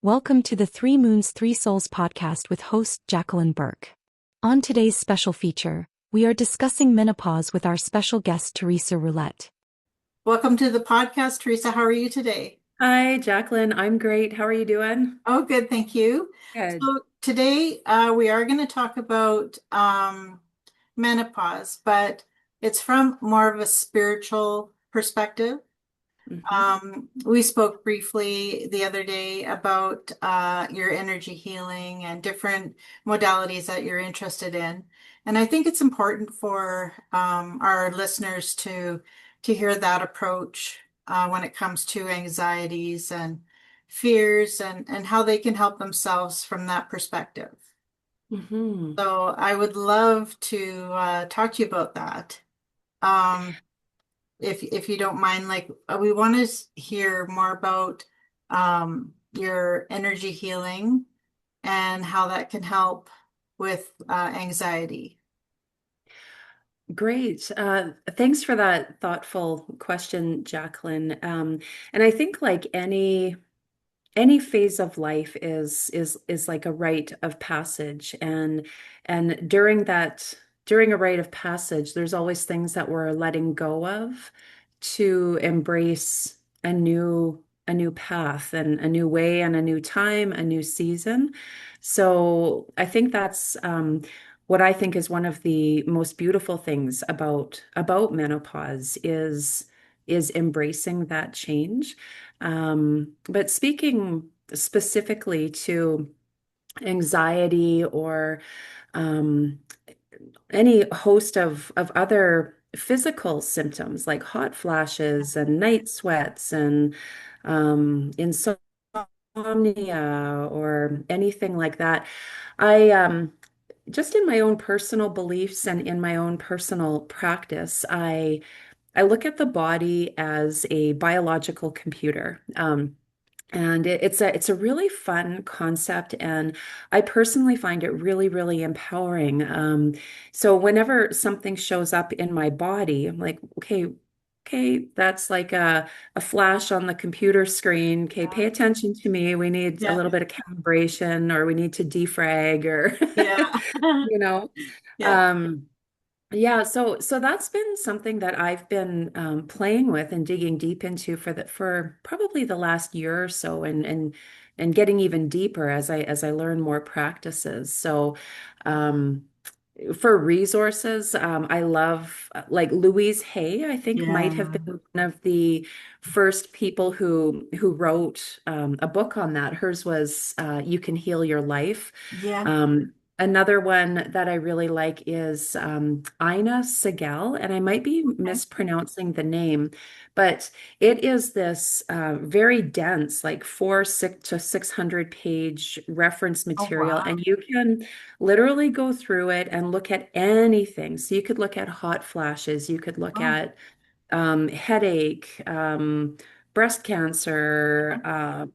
Welcome to the Three Moons, Three Souls podcast with host Jacqueline Burke. On today's special feature, we are discussing menopause with our special guest Teresa Roulette. Welcome to the podcast, Teresa. How are you today? Hi, Jacqueline. I'm great. How are you doing? Oh, good, thank you. Good. So today we are going to talk about menopause, but it's from more of a spiritual perspective. hmm We spoke briefly the other day about your energy healing and different modalities that you're interested in. And I think it's important for our listeners to hear that approach when it comes to anxieties and fears and how they can help themselves from that perspective. hmm So I would love to talk to you about that. Um, if you don't mind, like we want to hear more about your energy healing and how that can help with anxiety. Great. Thanks for that thoughtful question, Jacqueline. And I think like any phase of life is like a rite of passage, and during a rite of passage, there's always things that we're letting go of to embrace a new path and a new way and a new time, a new season. So I think that's what I think is one of the most beautiful things about menopause is embracing that change. But speaking specifically to anxiety or um, any host of other physical symptoms like hot flashes and night sweats and insomnia or anything like that, I just in my own personal beliefs and in my own personal practice, I look at the body as a biological computer. And it's a really fun concept, and I personally find it really, really empowering. So whenever something shows up in my body, I'm like, okay, that's like a flash on the computer screen. Okay, pay attention to me. We need a Yeah, little bit of calibration, or we need to defrag, or yeah, you know. yeah, Um, yeah, so that's been something that I've been playing with and digging deep into for probably the last year or so, and getting even deeper as I learn more practices. So um, for resources, I love like Louise Hay, I think might have yeah, been one of the first people who wrote a book on that. Hers was You Can Heal Your Life. yeah. Another one that I really like is Ina Segal, and I might be Okay. mispronouncing the name, but it is this very dense, like 600 page reference Oh, material, wow. and you can literally go through it and look at anything. So you could look at hot flashes, you could look Oh, at headache, breast cancer,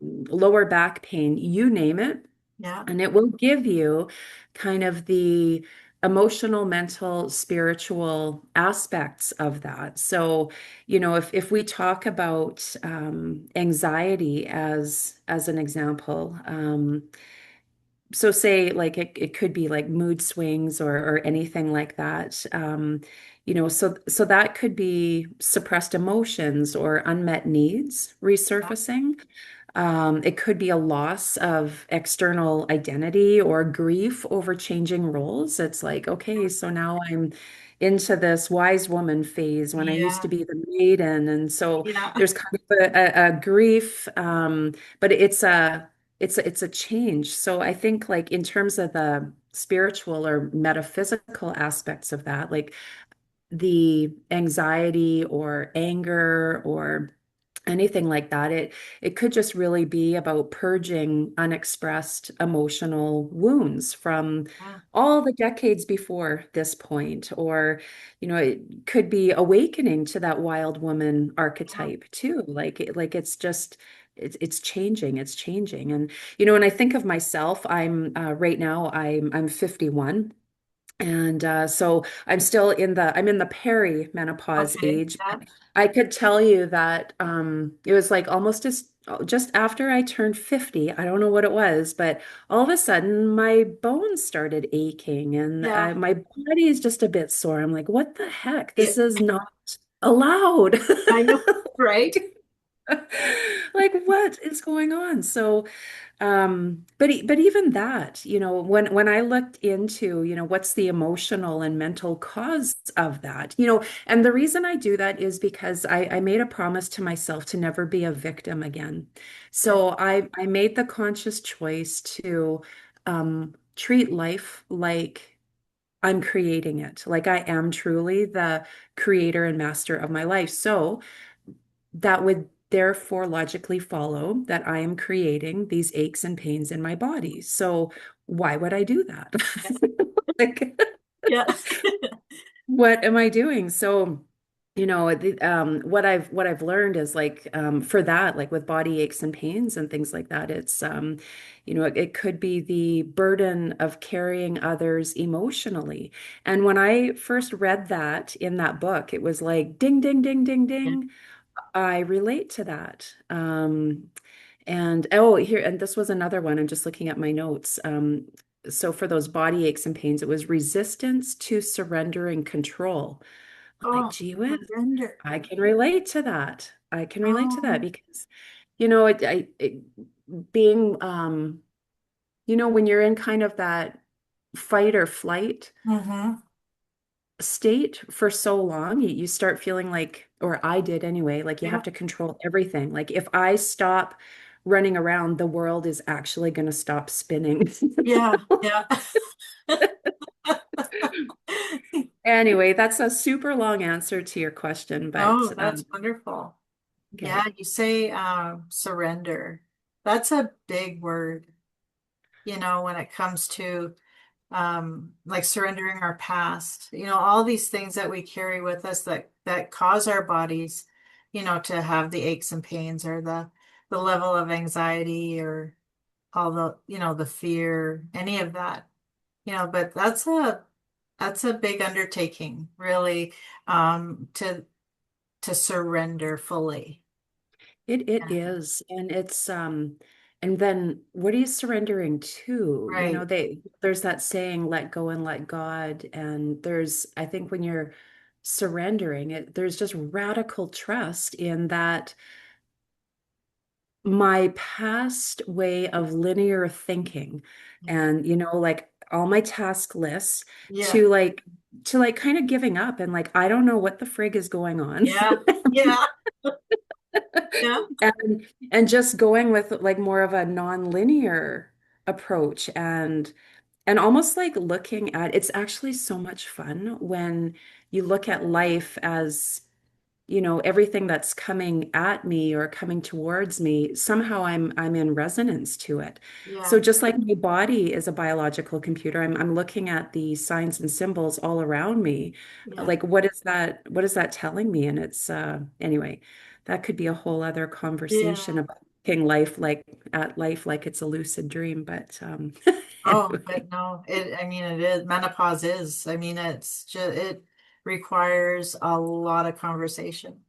lower back pain, you name it, yeah, and it will give you kind of the emotional, mental, spiritual aspects of that. So, if we talk about anxiety as an example, so say like it could be like mood swings or anything like that. So that could be suppressed emotions or unmet needs yeah, resurfacing. It could be a loss of external identity or grief over changing roles. It's like, okay, so now I'm into this wise woman phase when I used to yeah, be the maiden. And so yeah, there's kind of a grief, but it's a change. So I think like in terms of the spiritual or metaphysical aspects of that, like the anxiety or anger or anything like that, it could just really be about purging unexpressed emotional wounds from yeah, all the decades before this point, or it could be awakening to that wild woman yeah. archetype too. Like it's changing. And when I think of myself, I'm right now I'm 51. And so I'm in the peri-menopause Okay, age. yeah, I could tell you that it was like almost just after I turned 50, I don't know what it was, but all of a sudden my bones started aching and Yeah. my body is just a bit sore. I'm like, what the heck? Yeah. This is not allowed. I know, right? Like, what is going on? So, but even that, when I looked into, what's the emotional and mental cause of that, and the reason I do that is because I made a promise to myself to never be a victim again. Yeah. So I made the conscious choice to treat life like I'm creating it, like I am truly the creator and master of my life. So that would therefore logically follow that I am creating these aches and pains in my body. So why would I do that? Like, Yeah. what am I doing? So, what I've learned is like for that, like with body aches and pains and things like that, it's it could be the burden of carrying others emotionally. And when I first read that in that book, it was like ding, ding, ding, ding, Yeah. ding. I relate to that. And oh, here, and this was another one. I'm just looking at my notes. So for those body aches and pains, it was resistance to surrendering control. Like, Oh, gee whiz, surrender. I can relate to that. I can relate to that Oh, because, being, when you're in kind of that fight or flight mm-hmm. state for so long, you start feeling like, or I did anyway, like you Yeah. have to control everything. Like if I stop running around, the world is actually going to stop spinning. Yeah. Yeah. Anyway, that's a super long answer to your question, but Oh, that's wonderful. Yeah, okay. you say surrender. That's a big word, when it comes to like surrendering our past, all these things that we carry with us that cause our bodies, to have the aches and pains or the level of anxiety or all the fear, any of that, but that's a big undertaking, really, to surrender fully. It Yeah. is. And then what are you surrendering to? Right. There's that saying, let go and let God. And I think when you're surrendering it, there's just radical trust in that my past way of linear thinking and, like all my task lists Yeah. to like kind of giving up and like, I don't know what the frig is going on. Yeah. Yeah. Yeah. and and just going with like more of a non-linear approach and almost like looking at it's actually so much fun when you look at life as everything that's coming at me or coming towards me, somehow I'm in resonance to it. Yeah. So just like my body is a biological computer, I'm looking at the signs and symbols all around me. Yeah. Like what is that telling me? And it's anyway, that could be a whole other conversation Yeah. about looking life like it's a lucid dream. But Oh, anyway. but no, I mean, it is, menopause is, I mean, it requires a lot of conversation.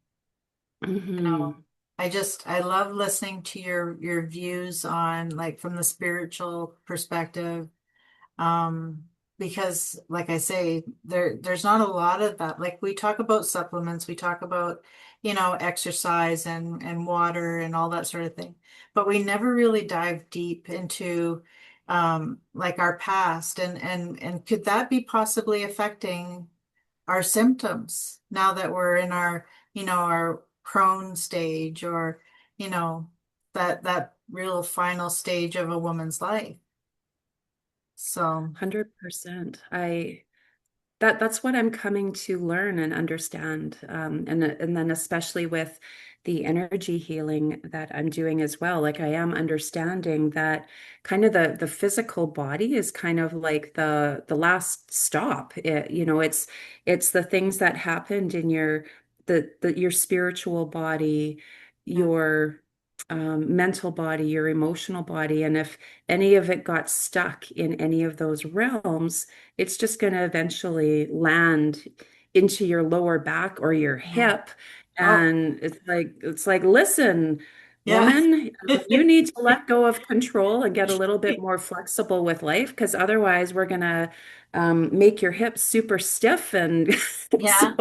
You know, Mhm. I love listening to your views on, like, from the spiritual perspective. Um, because like I say, there's not a lot of that. Like, we talk about supplements, we talk about, exercise and water and all that sort of thing. But we never really dive deep into like our past and could that be possibly affecting our symptoms now that we're in our crone stage, or, that real final stage of a woman's life. So 100%. That's what I'm coming to learn and understand. And then especially with the energy healing that I'm doing as well. Like I am understanding that kind of the physical body is kind of like the last stop. It's the things that happened in your spiritual body, yeah, your mental body, your emotional body. And if any of it got stuck in any of those realms, it's just going to eventually land into your lower back or your yeah. hip. Oh, And it's like, listen, Yeah. woman, you need to let go of control and get a little bit more flexible with life because otherwise we're gonna make your hips super stiff and Yeah.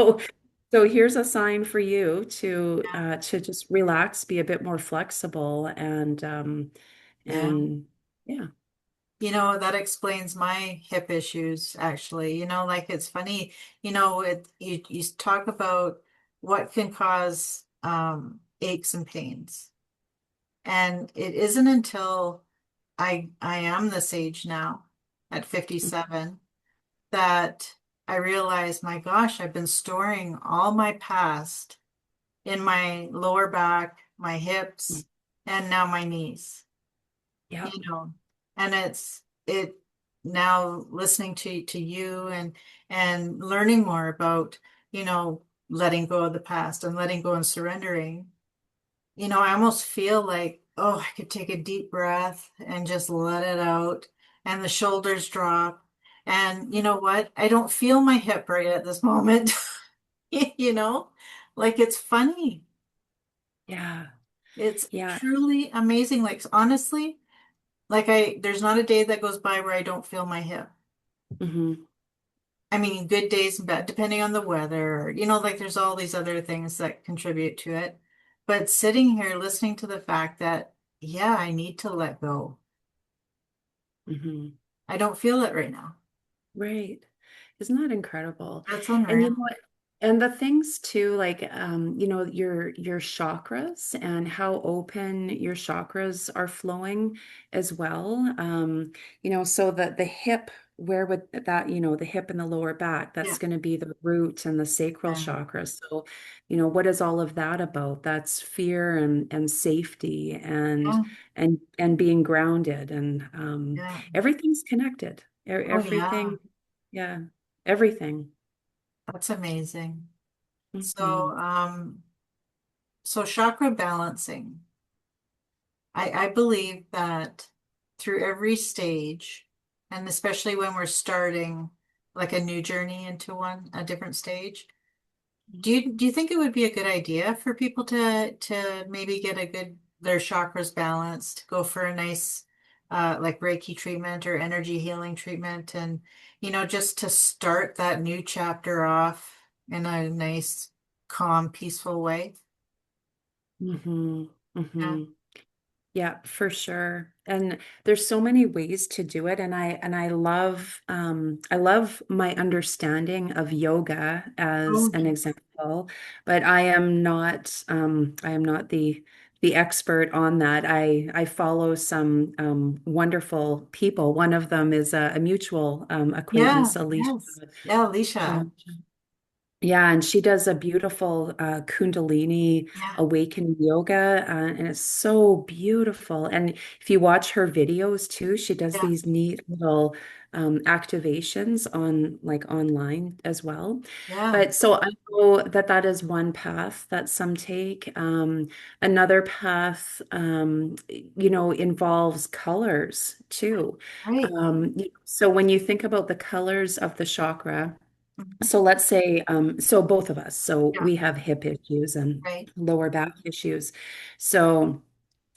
so here's a sign for you Yeah. to just relax, be a bit more flexible Yeah. and yeah. That explains my hip issues, actually. Like it's funny, you talk about what can cause aches and pains. And it isn't until I am this age now, at 57, that I realize, my gosh, I've been storing all my past in my lower back, my hips, and now my knees. Yeah. you know, and it now listening to you and learning more about, letting go of the past and letting go and surrendering. I almost feel like, oh, I could take a deep breath and just let it out, and the shoulders drop. And you know what? I don't feel my hip right at this moment. You know, like it's funny. Yeah. It's Yeah. truly amazing. Like honestly, there's not a day that goes by where I don't feel my hip. Hmm. I mean, good days and bad, depending on the weather, like there's all these other things that contribute to it. But sitting here listening to the fact that, yeah, I need to let go. Hmm. I don't feel it right now. Right. Isn't that incredible? That's And you know unreal. what? And the things too, like your chakras and how open your chakras are flowing as well. So that the hip, where would that, the hip and the lower back, Yeah. that's going to be the root and the sacral Yeah. chakra. So, what is all of that about? That's fear and safety Yeah. and being grounded and Yeah. everything's connected. Oh, yeah. Everything, yeah, everything. That's amazing. Hmm. So chakra balancing. I believe that through every stage, and especially when we're starting like a new journey into a different stage, do you think it would be a good idea for people to maybe get their chakras balanced, go for a nice like Reiki treatment or energy healing treatment, and just to start that new chapter off in a nice, calm, peaceful way? Hmm. Yeah. Hmm. Yeah, for sure. And there's so many ways to do it. And I love my understanding of yoga as Oh, an example, but I am not the expert on that. I follow some wonderful people. One of them is a mutual yeah. acquaintance, Alicia Yes. Yeah, Alicia. from Yeah, and she does a beautiful Kundalini Yeah. awakening yoga, and it's so beautiful. And if you watch her videos too, she does Yeah. these neat little activations on like online as well. Yeah. But so I know that that is one path that some take. Another path, involves colors too. Right. So when you think about the colors of the chakra. Mhm. So let's say, so both of us, so Yeah. we have hip issues and Right. lower back issues. So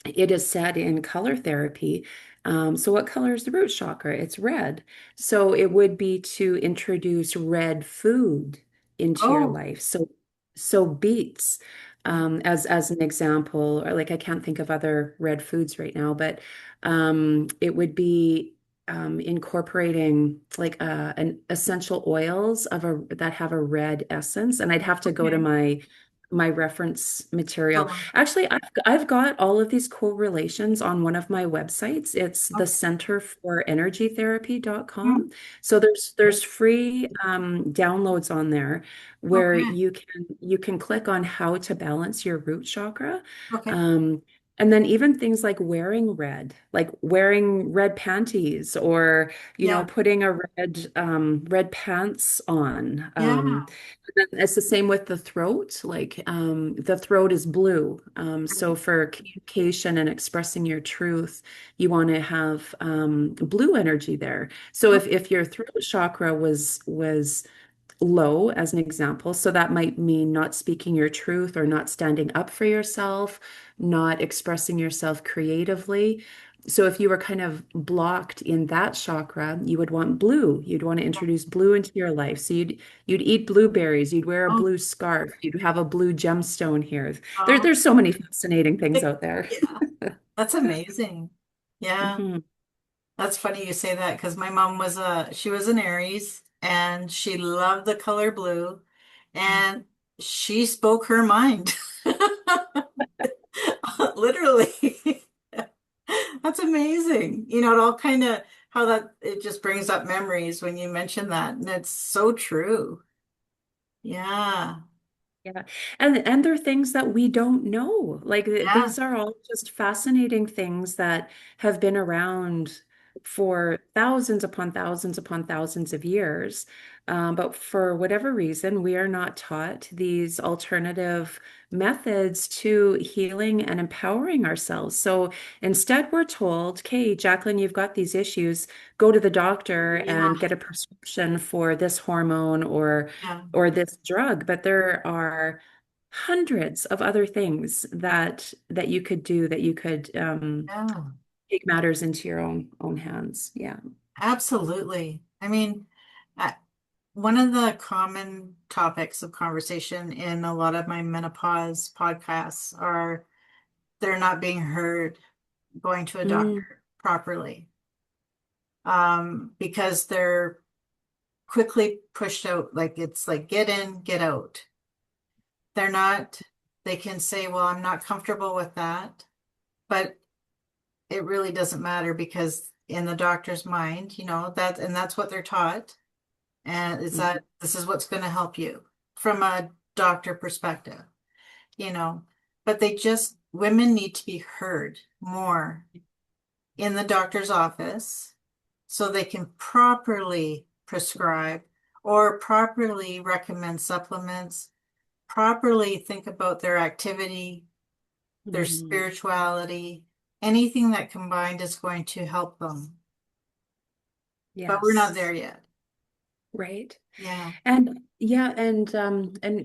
it is said in color therapy. So what color is the root chakra? It's red. So it would be to introduce red food into your Oh. life. So beets, Yeah. as an example, or like I can't think of other red foods right now, but it would be incorporating like an essential oils that have a red essence. And I'd have to go to Okay. my reference material. Oh, Actually, I've got all of these correlations on one of my websites. It's the okay. Center for Energy Hmm. Therapy.com. So there's free downloads on there where Okay. you can click on how to balance your root chakra. Okay. Um, and then even things like wearing red, like wearing red panties or, Yeah. putting a red pants on. Yeah. Then it's the same with the throat. Like the throat is blue. So Right. for communication and expressing your truth, you want to have blue energy there. So Oh, if your throat chakra was low, as an example. So that might mean not speaking your truth or not standing up for yourself, not expressing yourself creatively. So if you were kind of blocked in that chakra, you would want blue. You'd want to introduce blue into your life. So you'd eat blueberries, you'd wear a Oh, blue scarf, you'd have a blue gemstone here. oh, There's so many fascinating things out there. yeah. That's amazing. Yeah. Mhm. That's funny you say that because my mom she was an Aries and she loved the color blue and she spoke her mind. Literally. That's amazing. It all kind of how that it just brings up memories when you mention that. And it's so true. Yeah. Yeah. And they're things that we don't know. Like Yeah. these are all just fascinating things that have been around for thousands upon thousands upon thousands of years. But for whatever reason, we are not taught these alternative methods to healing and empowering ourselves. So instead, we're told, okay, Jacqueline, you've got these issues, go to the doctor Yeah. and get a prescription for this hormone Yeah. or this drug, but there are hundreds of other things that you could do, that you could Yeah. take matters into your own hands. Yeah. Absolutely. I mean, I, one of the common topics of conversation in a lot of my menopause podcasts are they're not being heard going to a Mm, doctor properly, because they're quickly pushed out. Like it's like get in, get out. They're not, they can say, well, I'm not comfortable with that, but it really doesn't matter because in the doctor's mind, that's what they're taught. And it's mhm, that this is what's going to help you from a doctor perspective, you know. But women need to be heard more in the doctor's office so they can properly prescribe or properly recommend supplements, properly think about their activity, their mhm. spirituality, anything that combined is going to help them. But we're not Yes. there yet. Right. Yeah. And yeah, and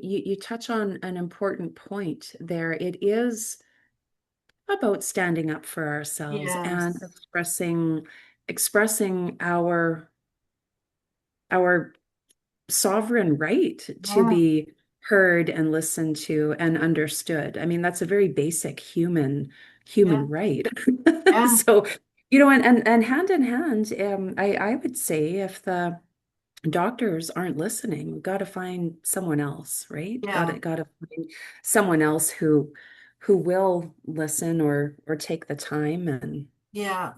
you touch on an important point there. It is about standing up for ourselves and Yes. expressing our sovereign right to Yeah. be heard and listened to and understood. I mean, that's a very basic Yeah. human right. Yeah. So, and hand in hand, I would say if the doctors aren't listening, we've got to find someone else, right? Yeah. Got to find someone else who will listen or take the time and Yeah.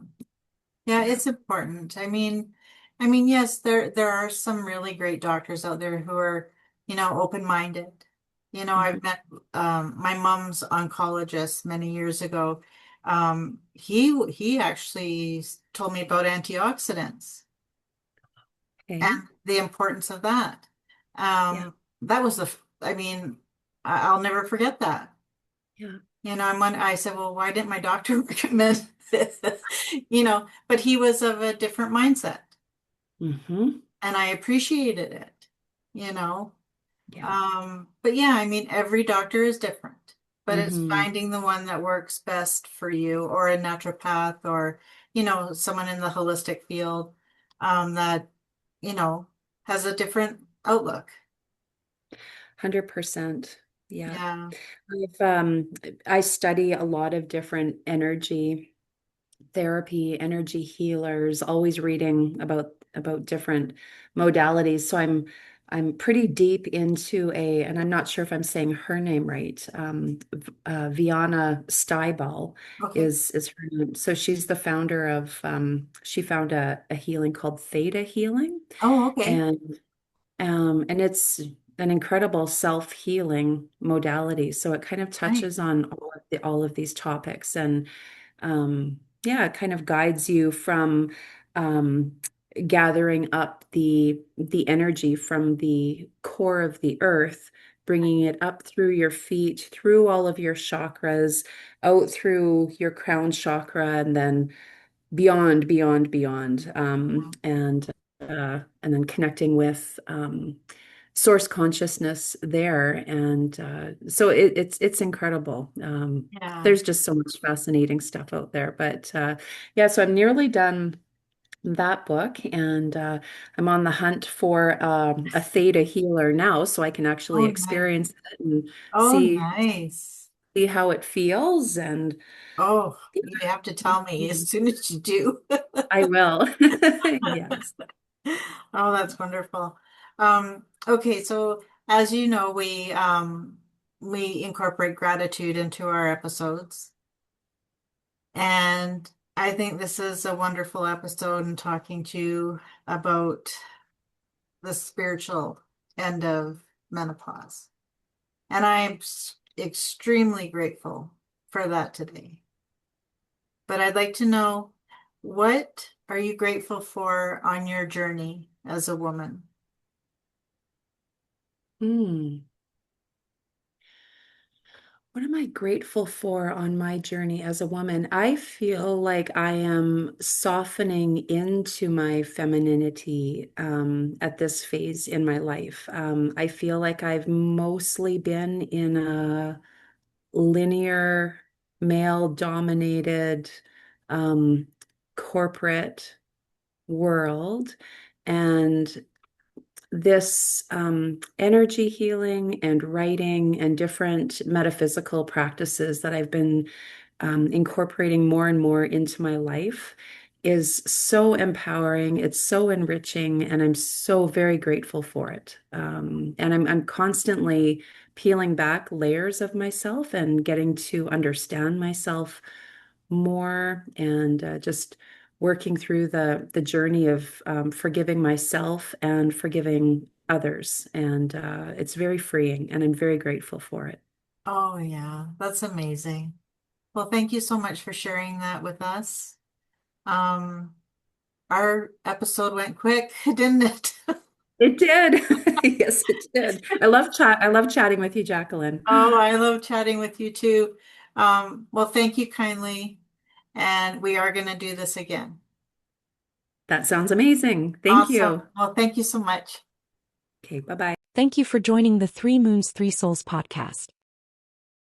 Yeah, yeah. it's important. I mean, yes, there are some really great doctors out there who are, open-minded. Mhm. I've met my mom's oncologist many years ago. He actually told me about antioxidants Okay. and the importance of that. Yeah. That was I mean, I'll never forget that. Yeah. I said, well, why didn't my doctor recommend this? But he was of a different mindset Hmm. and I appreciated it, you know. Yeah. But yeah, I mean, every doctor is different, but it's Hmm. finding the one that works best for you or a naturopath or, someone in the holistic field, that, you know, has a different outlook. 100%. Yeah. Yeah. I've I study a lot of different energy therapy, energy healers, always reading about different modalities. So I'm pretty deep into and I'm not sure if I'm saying her name right. Viana Stybal Okay. is her name. So she's the founder of she found a healing called Theta Healing, Oh, okay. and it's an incredible self-healing modality. So it kind of Nice. touches on all of these topics and yeah, it kind of guides you from um, gathering up the energy from the core of the earth, bringing it up through your feet, through all of your chakras, out through your crown chakra, and then beyond, beyond, beyond, and then connecting with source consciousness there. And so it's incredible. Yeah. There's just so much fascinating stuff out there. But yeah, so I'm nearly done that book, and I'm on the hunt for a theta healer now, so I can actually Oh, nice. experience it and Oh, see nice. see how it feels. And Oh, you have to tell me as soon as you do. I will. Yes. Oh, that's wonderful. Okay, so as you know, we incorporate gratitude into our episodes. And I think this is a wonderful episode in talking to you about the spiritual end of menopause. And extremely grateful for that today. But I'd like to know, what are you grateful for on your journey as a woman? Hmm. What am I grateful for on my journey as a woman? I feel like I am softening into my femininity at this phase in my life. I feel like I've mostly been in a linear, male-dominated um, corporate world. And this energy healing and writing and different metaphysical practices that I've been incorporating more and more into my life is so empowering. It's so enriching, and I'm so very grateful for it. And I'm constantly peeling back layers of myself and getting to understand myself more, and just working through the journey of forgiving myself and forgiving others. And it's very freeing, and I'm very grateful for it. Oh, yeah, that's amazing. Well, thank you so much for sharing that with us. Um, our episode went quick, didn't it? It did. Yes, it did. I love chatting with you, Jacqueline. Oh, I love chatting with you too. Well, thank you kindly, and we are going to do this again. That sounds amazing. Thank Awesome. you. Well, thank you so much. Okay, bye-bye. Thank you for joining the Three Moons, Three Souls podcast.